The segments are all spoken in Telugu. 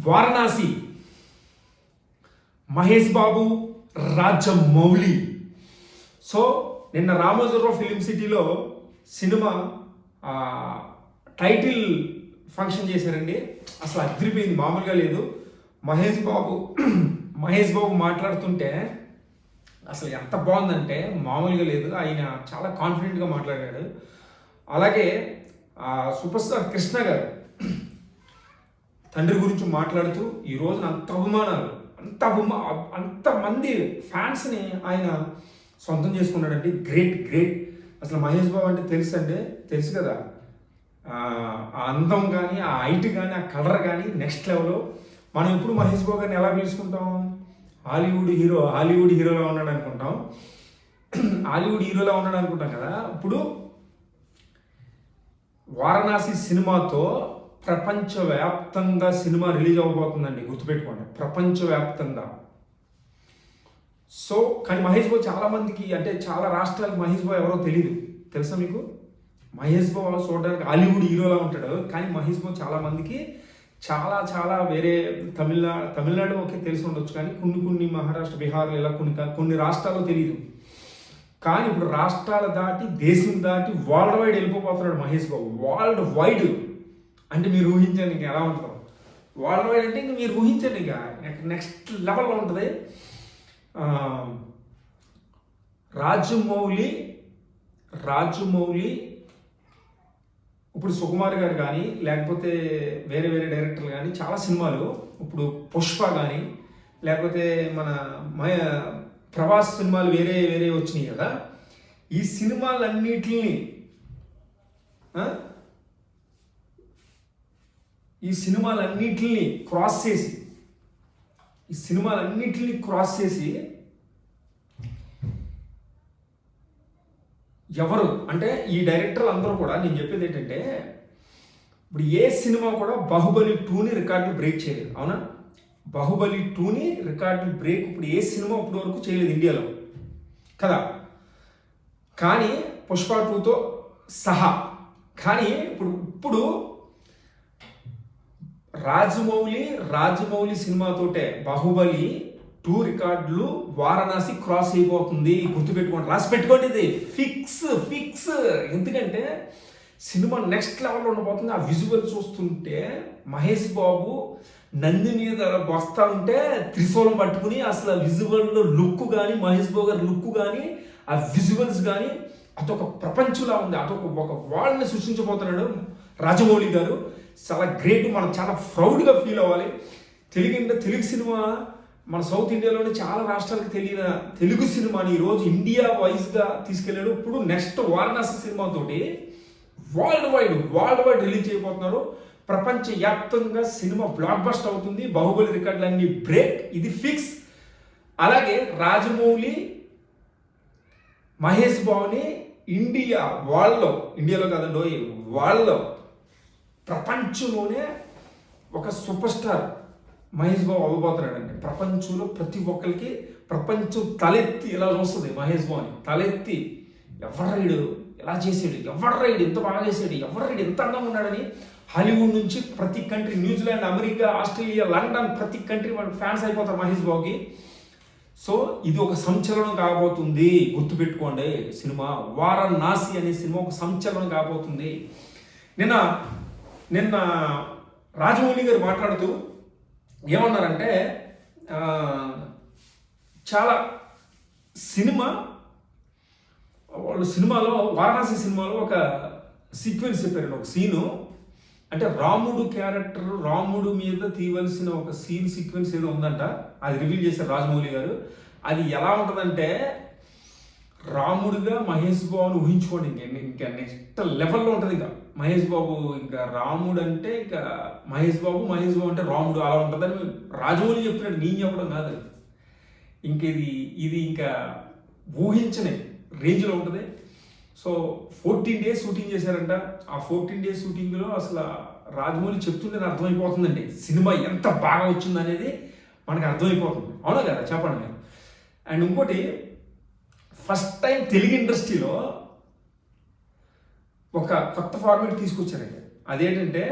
వారణాసి, మహేష్ బాబు, రాజమౌళి. సో నిన్న రామోజీరావు ఫిలిం సిటీలో సినిమా టైటిల్ ఫంక్షన్ చేశారండి. అసలు అదిరిపోయింది, మామూలుగా లేదు. మహేష్ బాబు మాట్లాడుతుంటే అసలు ఎంత బాగుందంటే మామూలుగా లేదు. ఆయన చాలా కాన్ఫిడెంట్గా మాట్లాడాడు. అలాగే సూపర్ స్టార్ కృష్ణ గారు తండ్రి గురించి మాట్లాడుతూ ఈ రోజున అంతమంది ఫ్యాన్స్ని ఆయన సొంతం చేసుకున్నాడండి. గ్రేట్. అసలు మహేష్ బాబు అంటే తెలుసు కదా, ఆ అందం కానీ, ఆ హైట్ కానీ, ఆ కలర్ కానీ నెక్స్ట్ లెవెల్. మనం ఎప్పుడు మహేష్ బాబు గారిని ఎలా పిలుచుకుంటాం? హాలీవుడ్ హీరోలా ఉన్నాడు అనుకుంటాం. కదా. ఇప్పుడు వారణాసి సినిమాతో ప్రపంచవ్యాప్తంగా సినిమా రిలీజ్ అవ్వబోతుందండి, గుర్తుపెట్టుకోండి, ప్రపంచవ్యాప్తంగా. సో కానీ మహేష్ బాబు చాలా మందికి, అంటే చాలా రాష్ట్రాలకు మహేష్ బాబు ఎవరో తెలియదు. తెలుసా మీకు? మహేష్ బాబు చూడడానికి హాలీవుడ్ హీరోలా ఉంటాడు, కానీ మహేష్ బాబు చాలా మందికి చాలా వేరే తమిళనాడు ఓకే తెలిసి ఉండొచ్చు, కానీ కొన్ని మహారాష్ట్ర, బీహార్ ఇలా కొన్ని రాష్ట్రాల్లో తెలియదు. కానీ ఇప్పుడు రాష్ట్రాలు దాటి, దేశం దాటి వరల్డ్ వైడ్ వెళ్ళిపోతున్నాడు మహేష్ బాబు. వరల్డ్ వైడ్ అంటే మీరు ఊహించండి ఇంకా ఎలా ఉంటుందో. వరల్డ్ వైడ్ అంటే ఇంకా మీరు ఊహించండి, ఇంకా నెక్స్ట్ లెవెల్లో ఉంటుంది. రాజమౌళి ఇప్పుడు సుకుమార్ గారు కానీ, లేకపోతే వేరే డైరెక్టర్లు కానీ చాలా సినిమాలు, ఇప్పుడు పుష్ప కానీ, లేకపోతే మన ప్రభాస్ సినిమాలు వేరే వచ్చినాయి కదా. ఈ సినిమాలన్నిటిని క్రాస్ చేసి ఎవరు అంటే ఈ డైరెక్టర్లు అందరూ కూడా, నేను చెప్పేది ఏంటంటే, ఇప్పుడు ఏ సినిమా కూడా బాహుబలి 2ని రికార్డులు బ్రేక్ చేయలేదు. అవునా? బాహుబలి 2ని రికార్డులు బ్రేక్ ఇప్పుడు ఏ సినిమా ఇప్పుడు వరకు చేయలేదు ఇండియాలో కదా. కానీ పుష్ప 2తో సహా. కానీ ఇప్పుడు రాజమౌళి సినిమాతోటే బాహుబలి 2 రికార్డులు వారణాసి క్రాస్ అయిపోతుంది. గుర్తుపెట్టుకోండి, రాసి పెట్టుకోండి, ఇది ఫిక్స్. ఎందుకంటే సినిమా నెక్స్ట్ లెవెల్లో ఉండబోతుంది. ఆ విజువల్ చూస్తుంటే మహేష్ బాబు నంది మీద వస్తా ఉంటే త్రిశూలం పట్టుకుని, అసలు ఆ విజువల్లో లుక్ కానీ, మహేష్ బాబు గారి లుక్ కానీ, ఆ విజువల్స్ కానీ అదొక ప్రపంచంలా ఉంది. ఒక వరల్డ్ని సృష్టించబోతున్నాడు రాజమౌళి గారు. చాలా గ్రేట్. మనం చాలా ప్రౌడ్గా ఫీల్ అవ్వాలి. తెలుగు సినిమా మన సౌత్ ఇండియాలోనే చాలా రాష్ట్రాలకు తెలియని తెలుగు సినిమాని ఈరోజు ఇండియా వైజ్గా తీసుకెళ్ళాడు. ఇప్పుడు నెక్స్ట్ వారణాసి సినిమాతోటి వరల్డ్ వైడ్ రిలీజ్ చేయబోతున్నారు. ప్రపంచవ్యాప్తంగా సినిమా బ్లాక్ బస్టర్ అవుతుంది. బాహుబలి రికార్డులన్నీ బ్రేక్, ఇది ఫిక్స్. అలాగే రాజమౌళి మహేష్ బాబుని ఇండియాలో కాదండి, వరల్డ్లో, ప్రపంచంలోనే ఒక సూపర్ స్టార్ మహేష్ బాబు అవ్వబోతున్నాడండి. ప్రపంచంలో ప్రతి ఒక్కరికి ప్రపంచం తలెత్తి ఇలా చూస్తుంది మహేష్ బాబుని. తలెత్తి ఎవరైడు ఎలా చేసాడు, ఎవరైడు ఎంత బాగా చేసాడు, ఎవరైడు ఎంత అందంగా ఉన్నాడని హాలీవుడ్ నుంచి ప్రతి country, New Zealand, America, Australia, London, ప్రతి కంట్రీ వాళ్ళ ఫ్యాన్స్ అయిపోతారు మహేష్ బాబుకి. సో ఇది ఒక సంచలనం కాబోతుంది, గుర్తుపెట్టుకోండి. సినిమా వారణాసి అనే సినిమా ఒక సంచలనం కాబోతుంది. నిన్న రాజమౌళి గారు మాట్లాడుతూ ఏమన్నారంటే, చాలా సినిమాలో వారణాసి సినిమాలో ఒక సీక్వెన్స్ చెప్పారండి, ఒక సీను. అంటే రాముడు మీద తీయవలసిన ఒక సీక్వెన్స్ ఏదో ఉందంట. అది రివీల్ చేశారు రాజమౌళి గారు. అది ఎలా ఉంటుందంటే, రాముడుగా మహేష్ బాబుని ఊహించుకోండి. ఇంకా నెక్స్ట్ లెవెల్లో ఉంటుంది. ఇంకా మహేష్ బాబు, ఇంకా రాముడు అంటే ఇంకా మహేష్ బాబు అంటే రాముడు, అలా ఉంటుందని రాజమౌళి చెప్పినట్టు నేను చెప్పడం కాదు. ఇంక ఇది ఇంకా ఊహించని రేంజ్లో ఉంటుంది. సో 14 days షూటింగ్ చేశారంట. ఆ 14 days షూటింగ్లో అసలు రాజమౌళి చెప్తుంటే అర్థమైపోతుందండి సినిమా ఎంత బాగా వచ్చింది అనేది మనకు అర్థమైపోతుంది. అవునా కదా, చెప్పండి మీరు. అండ్ ఇంకోటి, ఫస్ట్ టైం తెలుగు ఇండస్ట్రీలో ఒక కొత్త ఫార్మేట్ తీసుకొచ్చారండి. అదేంటంటే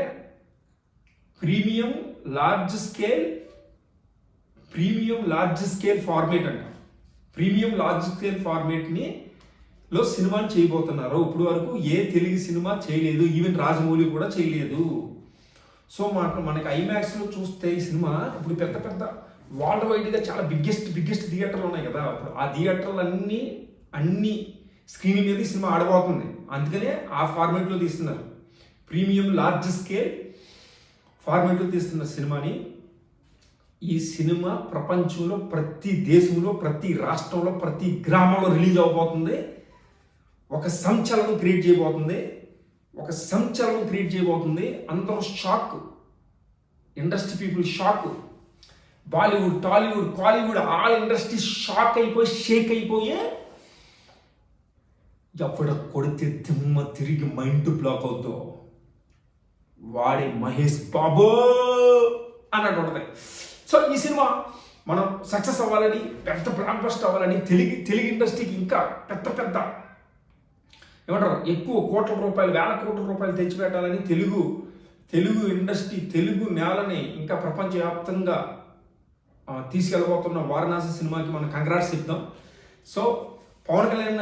ప్రీమియం లార్జ్ స్కేల్ ఫార్మేట్ అంట. ప్రీమియం లార్జ్ స్కేల్ ఫార్మేట్ని లో సినిమాని చేయబోతున్నారు. ఇప్పుడు వరకు ఏ తెలుగు సినిమా చేయలేదు, ఈవెన్ రాజమౌళి కూడా చేయలేదు. సో మనకి ఐమాక్స్లో చూస్తే ఈ సినిమా ఇప్పుడు పెద్ద వరల్డ్ వైడ్గా చాలా బిగ్గెస్ట్ థియేటర్లు ఉన్నాయి కదా, ఇప్పుడు ఆ థియేటర్లు అన్ని స్క్రీన్ మీద ఈ సినిమా ఆడబోతుంది. అందుకనే ఆ ఫార్మేట్లో తీస్తున్నారు, ప్రీమియం లార్జ్ స్కేల్ ఫార్మేట్లో తీస్తున్న సినిమాని. ఈ సినిమా ప్రపంచంలో ప్రతి దేశంలో, ప్రతి రాష్ట్రంలో, ప్రతి గ్రామంలో రిలీజ్ అవబోతుంది. ఒక సంచలనం క్రియేట్ చేయబోతుంది. అందరూ shock, industry people shock, Bollywood, Tollywood, Kollywood all industry shake అయిపోయి ఎప్పుడు కొడితే దిమ్మ తిరిగి మైండ్ బ్లాక్ అవుతో వాడే మహేష్ బాబు అన్నట్టు ఉంటుంది. సో ఈ సినిమా మనం సక్సెస్ అవ్వాలని, పెద్ద బ్లాక్ బస్టర్ అవ్వాలని, తెలుగు ఇండస్ట్రీకి ఇంకా పెద్ద ఏమంటారు ఎక్కువ కోట్ల రూపాయలు, వేల కోట్ల రూపాయలు తెచ్చిపెట్టాలని, తెలుగు ఇండస్ట్రీ, తెలుగు నేలని ఇంకా ప్రపంచవ్యాప్తంగా తీసుకెళ్ళబోతున్న వారణాసి సినిమాకి మనం కంగ్రాట్స్ చెప్దాం. సో పవన్ కళ్యాణ్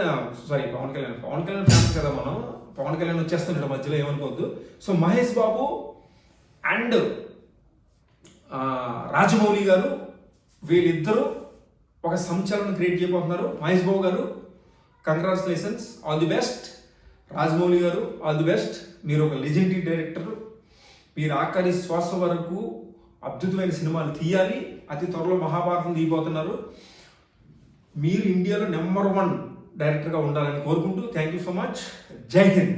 ఫ్యాన్స్ కదా మనం, పవన్ కళ్యాణ్ వచ్చేస్తున్నాడు మధ్యలో, ఏమనుకోవద్దు. సో మహేష్ బాబు అండ్ రాజమౌళి గారు వీళ్ళిద్దరూ ఒక సంచలనం క్రియేట్ చేయబోతున్నారు. మహేష్ బాబు గారు congratulations, all the best. Rajamouli గారు ఆల్ ది బెస్ట్. మీరు ఒక లెజెండరీ డైరెక్టర్, మీరు ఆఖరి శ్వాస వరకు అద్భుతమైన సినిమాలు తీయాలి. అతి త్వరలో మహాభారతం తీయబోతున్నారు. మీరు ఇండియాలో నెంబర్ 1 డైరెక్టర్గా ఉండాలని కోరుకుంటూ థ్యాంక్ యూ సో మచ్. జై హింద్.